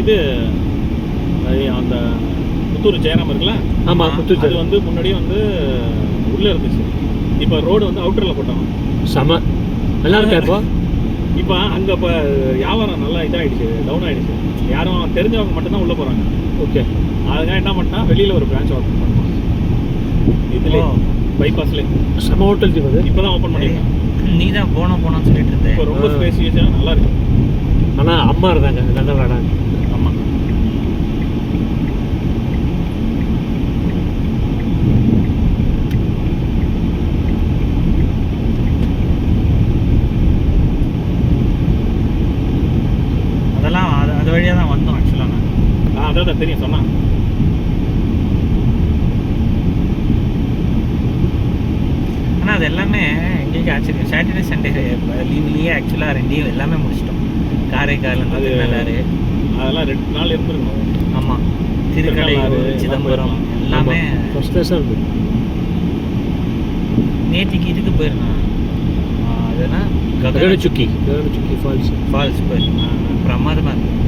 இது அந்த புத்தூர் ஜெயராம் இருக்குல்ல. ஆமாம், புத்தூர் அது வந்து முன்னாடியே வந்து உள்ளே இருந்துச்சு. இப்போ ரோடு வந்து அவுட்டரில் போட்டாங்க. செம நல்லா இருக்கா இப்போ? இப்போ அங்கே இப்போ வியாபாரம் நல்லா இதாகிடுச்சு, டவுன் ஆகிடுச்சு. யாரும் தெரிஞ்சவங்க மட்டும்தான் உள்ளே போகிறாங்க. ஓகே. அதுக்காக என்ன பண்ணிட்டான், வெளியில் ஒரு பிரான்ச் ஓப்பன் பண்ணுவான். இதுலேயே பைபாஸ்லேயே செம ஹோட்டல் ஜிம் அது இப்போ தான் ஓப்பன் பண்ணியிருக்கான். நீ தான் போனோம்னு சொல்லிட்டு இருந்தேன். இப்போ ரொம்ப ஸ்பேசியஸாக நல்லா இருக்கு. ஆனால் அம்மா இருந்தாங்க, நல்லா விளாடாங்க. ஆமாம். அதெல்லாம் அது வழியாக தான் வந்தோம் ஆக்சுவலாக. நான் அதான் தெரியும் சொன்னான். ஆனால் அது எல்லாமே எங்களுக்கு ஆக்சுவலி சாட்டர்டே சண்டே லீவ்லேயே ஆக்சுவலாக ரெண்டையும் எல்லாமே முடிச்சிட்டோம். காரைக்கால், அது திருநள்ளாறு, அதெல்லாம் 2 நாள் இருந்துருக்கணும். ஆமாம், திருக்கடையூர், சிதம்பரம் எல்லாமே ஃபர்ஸ்ட் கிளாஸாக இருந்தது. நேற்றுக்கு இதுக்கு போயிருந்தேன். அதெல்லாம் ககனச்சுக்கி ஃபால்ஸ் போயிருந்தேன். பிரமாதமாக இருக்கு.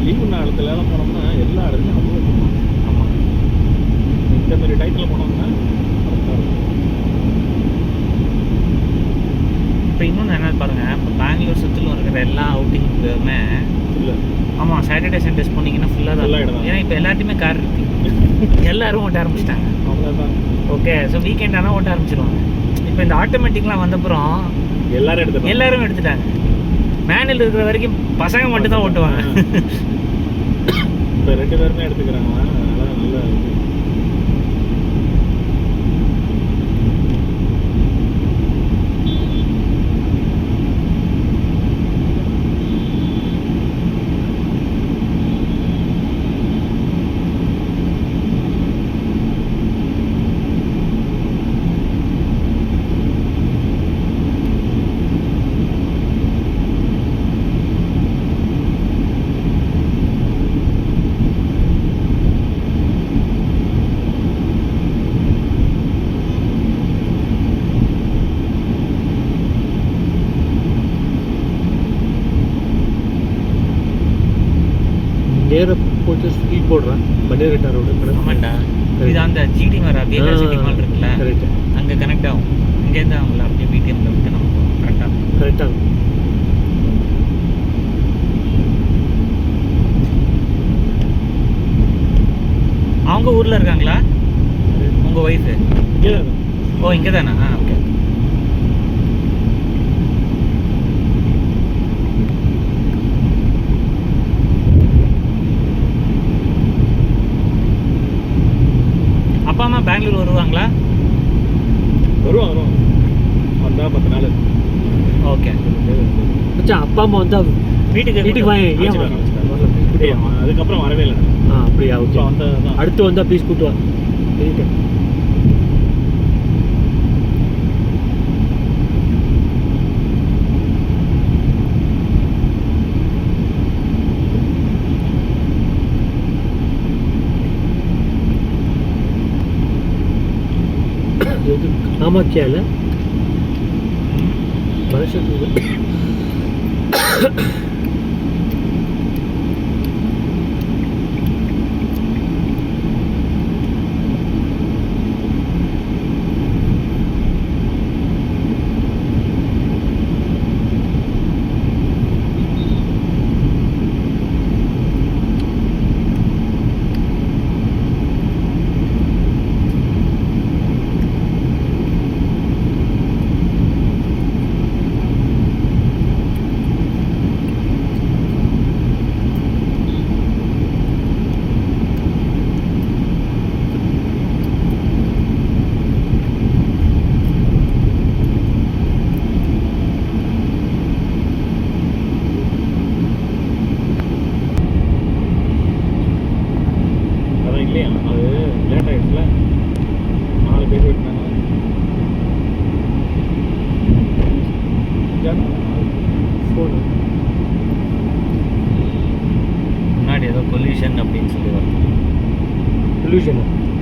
லீவு நேரத்துலலாம் போனோம்னா எல்லா இடத்துலையும் அவ்வளோ இருக்கும். ஆமாம், இந்த மாதிரி டைத்தில் போனோம்னா கரெக்டாக இருக்கும். இப்போ இன்னொன்று என்ன பாருங்கள், இப்போ பெங்களூர் சுற்றிலும் இருக்கிற எல்லா அவுட்டிங்குமே இல்லை. ஆமாம், சாட்டர்டே சண்டேஸ் போனீங்கன்னா ஃபுல்லாக தான் ஃபுல்லாக இருக்கும். இடம். ஏன்னா இப்போ எல்லாத்தையுமே கார் இருக்கு, எல்லாரும் ஓட்ட ஆரம்பிச்சிட்டாங்க. அவ்வளோதான். ஓகே, ஸோ வீக்கெண்ட் ஆனால் ஓட்ட ஆரம்பிச்சிடுவாங்க. இப்போ இந்த ஆட்டோமேட்டிக்லாம் வந்தப்புறம் எல்லாரும் எடுத்துட்டாங்க. மேனுவல் இருக்கிற வரைக்கும் பசங்க மட்டும் தான் ஓட்டுவாங்க. இப்போ 2 பேருமே எடுத்துக்கிறாங்களா, அதனால் நல்ல நேராக போட்டு ஸ்பீட் போடுறேன் பன்னேரட்டா ரோடு. ஆமாண்டா, இது அந்த ஜிடி மாரா பிஎல் சிட்டி மால் இருக்குல்ல, கரெக்ட், அங்கே கனெக்ட் ஆகும். இங்கேருந்து அவங்கள அப்படியே பிடிஎம்ல விட்டு நம்ம கரெக்டாக அவங்க ஊரில் இருக்காங்களா உங்கள் ஒய்ஃபு? ஓ, இங்கே தானா? ஓகே. அப்பா அம்மா பெங்களூர் வருவாங்களா? வருவாங்க வந்தால் 10 நாள். ஓகே. மச்சான் அப்பா அம்மா வந்தால் வீட்டுக்கு வாங்க. ஏன் அதுக்கப்புறம் வரவே இல்லை. அப்படியா? ஓகே. அடுத்து வந்தால் ப்ளீஸ் கூட்டு வா. காமாக்கியால வருஷத்துக்கு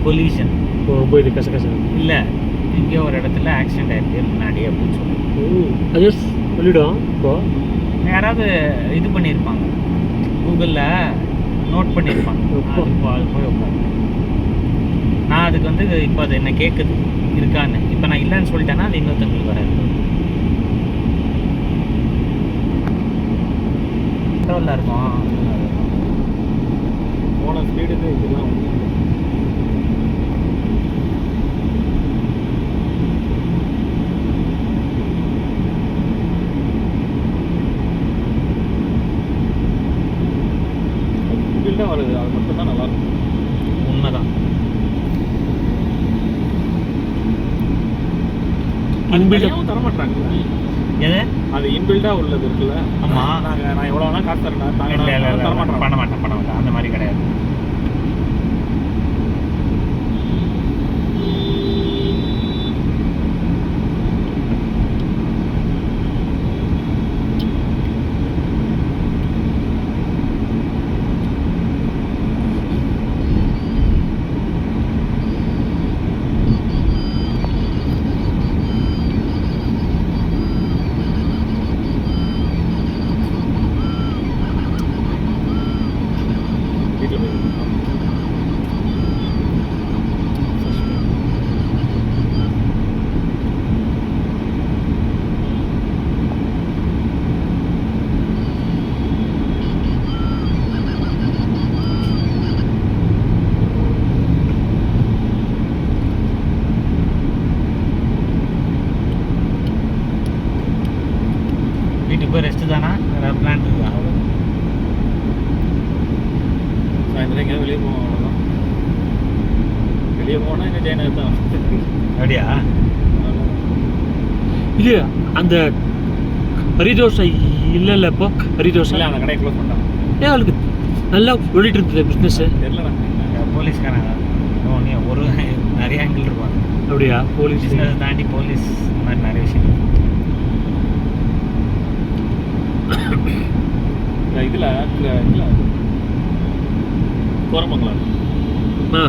கொலிஷன் ரொம்ப இது கசகச. இல்லை, எங்கேயோ ஒரு இடத்துல ஆக்சிடென்ட் ஆயிருக்கு முன்னாடி அப்படின்னு சொல்லி அது சொல்லிவிடும். இப்போ யாராவது இது பண்ணியிருப்பாங்க, கூகுளில் நோட் பண்ணியிருப்பாங்க. அது போய் உட்காந்து நான் அதுக்கு வந்து இப்போ அது என்ன கேட்குது இருக்கான்னு. இப்போ நான் இல்லைன்னு சொல்லிட்டேன்னா அது இன்னொருத்தவங்களுக்கு வராது. கண்ட்ரோலில் இருக்கும். போன ஸ்பீடுக்கு இதெல்லாம் வந்து இன்பில்டாக வருது. அது மட்டும் தான் நல்லாயிருக்கும். உண்மைதான். இன்பில்டாகவும் தர மாட்டாங்கல்ல. எது அது இன்பில்டாக உள்ளது இருக்குல்ல. ஆமாம். நான் எவ்வளோ வேணால் காசு தரேன் இல்லை இல்லை தர மாட்டேன். பண்ண மாட்டேன் அந்த மாதிரி கிடையாது. வீட்டில் போய் வீட்டுக்கு போய் ரெஸ்ட்டு தானா? வேறு பிளான் இருக்கா? சாயந்தரம் எங்கேயாவது வெளியே போவோம், அவ்வளோதான். வெளியே போனால் எங்கள் ஜெயநகர் தான். அப்படியா? இது அந்த கறி தோசை இல்லைல்ல இப்போ கறி தோசை இல்லை, அந்த கடையை க்ளோஸ் பண்ணிட்டாங்க. ஏன் அவளுக்கு நல்லா ஓடிட்டு இருந்தது பிஸ்னஸ். தெரியல. போலீஸ்காரங்க ஒரு நிறைய ஆங்கிள் இருப்பாங்க. அப்படியா? போலீஸ் பிஸ்னஸ் தாண்டி போலீஸ் இந்த மாதிரி நிறைய விஷயம். இதில் இல்லை கோரமங்கலம் ஆ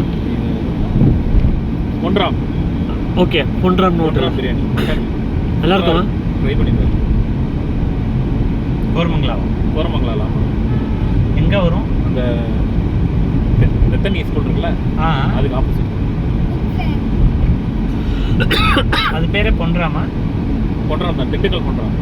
ஒன்றாம் ஓகே. ஒன்றாம் ஒன்றாம் பிரியாணி நல்லா இருக்குமா? ட்ரை பண்ணிப்பாரு. கோரமங்கலாம் எங்கே வரும்? அந்த ரத்தனி ஸ்கூல் இருக்குல்ல, அதுக்கு ஆப்போசிட். அது பேரே பொன்றாமா? பொன்றாம் தான், திண்டுக்கல் பொன்றாம்.